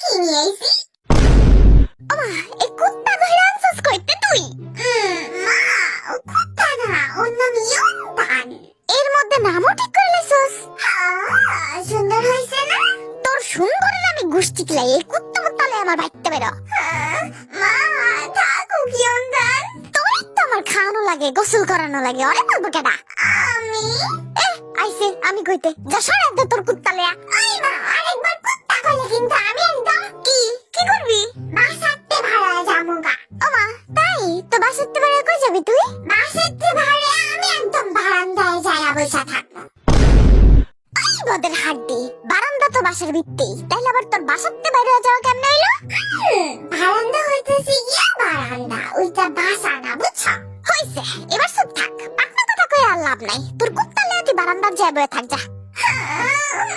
কি নিয়ে আইছি? ওমা, এই কুত্তা ধরে আনছস কইতে তুই? মা, ও কুত্তা না, ওর নাম ইয়ন্তান। এর মধ্যে নামও ঠিক করে লাইছস? সুন্দর হইছে না? তোর সুন্দরের আমি গুষ্টি কিলাই, এই কুত্তা মুত্তালে আমার বাইতে বেরো। মা, থাকুক ইয়ন্তান। তোরই তো আমার খাওয়ানো লাগে, গোসল করানো লাগে, অরে বলবো কেডা? আমি? আইছে, আমি কইতে। যা সরে দে তোর কুত্তা লয়া। ওই মা, আরেকবার কুত্তা কইলে কিন্তু আমি একদম কি করবি? বাসাতে ভাড়া যামুগা। ওমা, তাই? তো বাসাতে ভাড়া কই যাবি তুই? বাসাতে ভাড়া আমি একদম বারান্দায় যায়া বসা থাকবো। ওই বদের হাড্ডি, বারান্দা তো বাসার ভিত্তি, তাইলে আবার তোর বাসাতে বাইরে যাওয়া কেমনে হইলো? বারান্দা হইতেছে ইয়া বারান্দা, ওইটা বাসা না, বুঝছো? হইছে, এবার চুপ থাক। পাকনা কথা কই আর লাভ নাই। তোর কুত্তা লয়া তুই বারান্দার যাবে থাক যা।